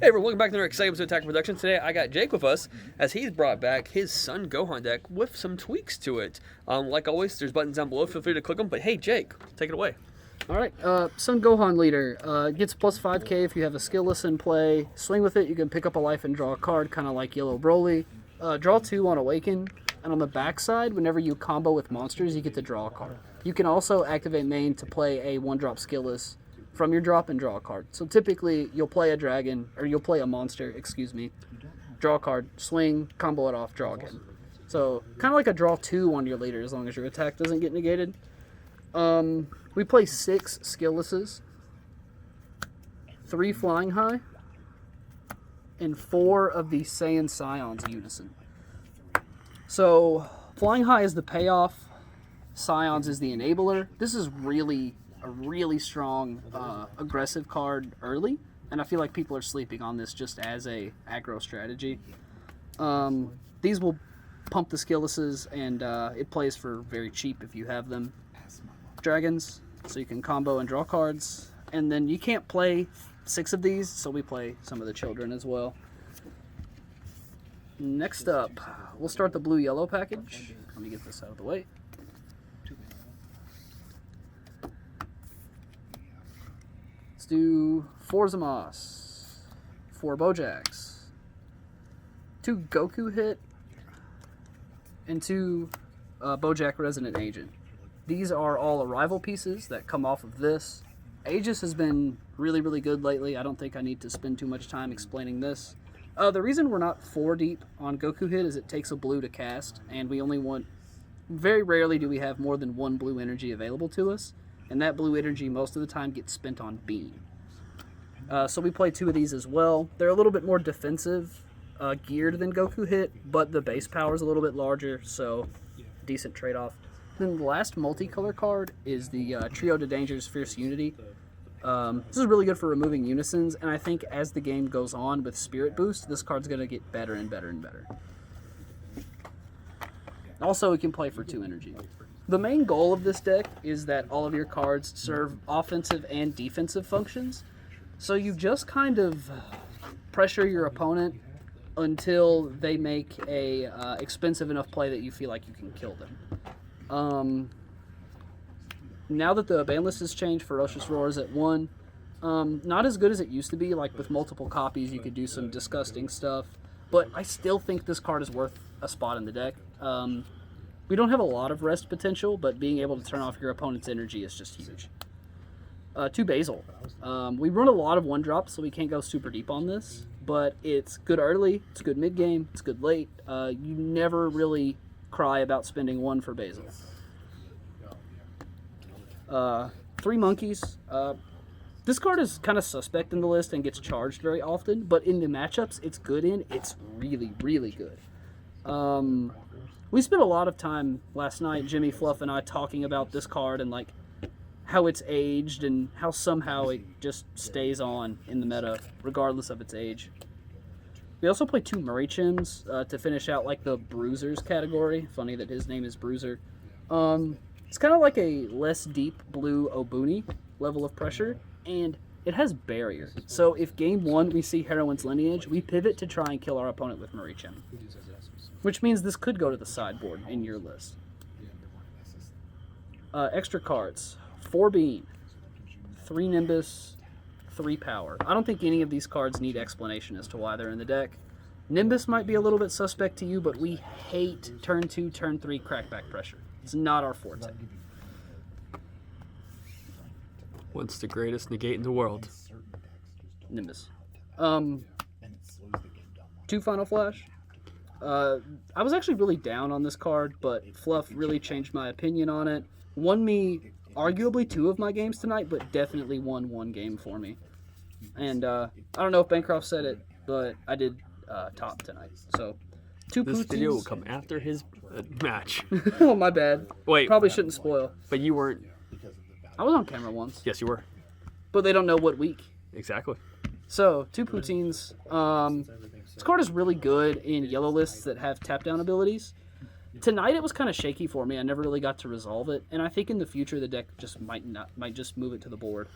everyone, welcome back to another exciting episode of Attack Production. Today I got Jake with us as he's brought back his Son Gohan deck with some tweaks to it. Like always, there's buttons down below. Feel free to click them. But hey, Jake, take it away. All right, Son Gohan leader gets plus 5k if you have a skillless in play. Swing with it, you can pick up a life and draw a card, kind of like Yellow Broly. Draw 2 on Awaken, and on the backside, whenever you combo with monsters, you get to draw a card. You can also activate main to play a 1-drop skillless from your drop and draw a card. So typically, you'll play a dragon, or you'll play a monster, draw a card, swing, combo it off, draw again. So kind of like a draw 2 on your leader, as long as your attack doesn't get negated. We play 6 skilllesses, 3 flying high, and 4 of the Saiyan Scions unison. So flying high is the payoff, Scions is the enabler. This is really a really strong aggressive card early, and I feel like people are sleeping on this just as a aggro strategy. These will pump the skilllesses, and it plays for very cheap if you have them. Dragons, so you can combo and draw cards, and then you can't play 6 of these, so we play some of the children as well. Next up, we'll start the blue-yellow package. Let me get this out of the way. Let's do 4 Zamos, 4 Bojacks, 2 Goku hit, and 2 Bojack Resident Agent. These are all arrival pieces that come off of this. Aegis has been really, really good lately. I don't think I need to spend too much time explaining this. The reason we're not 4 deep on Goku hit is it takes a blue to cast, and we only want... Very rarely do we have more than 1 blue energy available to us, and that blue energy most of the time gets spent on Beam. So we play 2 of these as well. They're a little bit more defensive geared than Goku hit, but the base power is a little bit larger, so decent trade-off. Then the last multicolor card is the Trio de Danger's Fierce Unity. This is really good for removing unisons, and I think as the game goes on with Spirit Boost, this card's going to get better and better and better. Also, it can play for 2 energy. The main goal of this deck is that all of your cards serve offensive and defensive functions, so you just kind of pressure your opponent until they make a expensive enough play that you feel like you can kill them. Now that the ban list has changed, Ferocious Roar is at 1. Not as good as it used to be. Like with multiple copies, you could do some disgusting stuff. But I still think this card is worth a spot in the deck. We don't have a lot of rest potential, but being able to turn off your opponent's energy is just huge. 2 Basil. We run a lot of 1-drops, so we can't go super deep on this. But it's good early, it's good mid-game, it's good late. You never really cry about spending 1 for Basil. 3 Monkeys. This card is kind of suspect in the list and gets charged very often, but in the matchups it's good in, it's really, really good. We spent a lot of time last night, Jimmy, Fluff, and I, talking about this card and like how it's aged and how somehow it just stays on in the meta, regardless of its age. We also play 2 Murray-Chims to finish out like the Bruisers category. Funny that his name is Bruiser. It's kind of like a less deep blue Obuni level of pressure, and it has barrier. So if game 1 we see Heroine's Lineage, we pivot to try and kill our opponent with Murray-Chim, which means this could go to the sideboard in your list. Extra cards. 4 Beam, 3 Nimbus, 3 Power. I don't think any of these cards need explanation as to why they're in the deck. Nimbus might be a little bit suspect to you, but we hate turn 2, turn 3 crackback pressure. It's not our forte. What's the greatest negate in the world? Nimbus. 2 Final Flash. I was actually really down on this card, but Fluff really changed my opinion on it. Won me arguably 2 of my games tonight, but definitely won 1 game for me. And I don't know if Bancroft said it, but I did top tonight. So 2 This Poutines. video will come after his match. Oh, my bad. Wait. Probably shouldn't spoil. But you weren't. I was on camera once. Yes, you were. But they don't know what week. Exactly. So, 2 Poutines. This card is really good in yellow lists that have tap-down abilities. Tonight it was kind of shaky for me. I never really got to resolve it, and I think in the future the deck just might just move it to the board.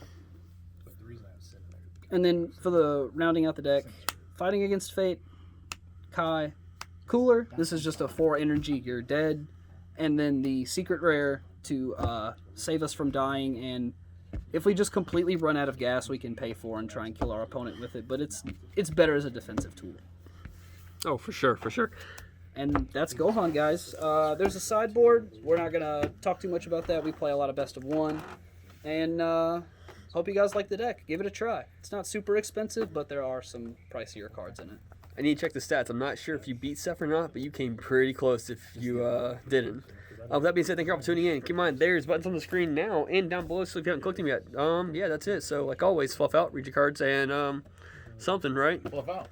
And then for the rounding out the deck, Fighting Against Fate, Kai, Cooler. This is just a 4 energy, you're dead. And then the secret rare to save us from dying, and if we just completely run out of gas, we can pay 4 and try and kill our opponent with it, but it's better as a defensive tool. Oh, for sure, for sure. And that's Gohan, guys. There's a sideboard. We're not going to talk too much about that. We play a lot of best of 1. And hope you guys like the deck. Give it a try. It's not super expensive, but there are some pricier cards in it. I need to check the stats. I'm not sure if you beat Seth or not, but you came pretty close if you didn't. With that being said, thank you all for tuning in. Keep in mind, there's buttons on the screen now and down below, so if you haven't clicked them yet. Yeah, that's it. So, like always, fluff out, read your cards, and something, right? Fluff out.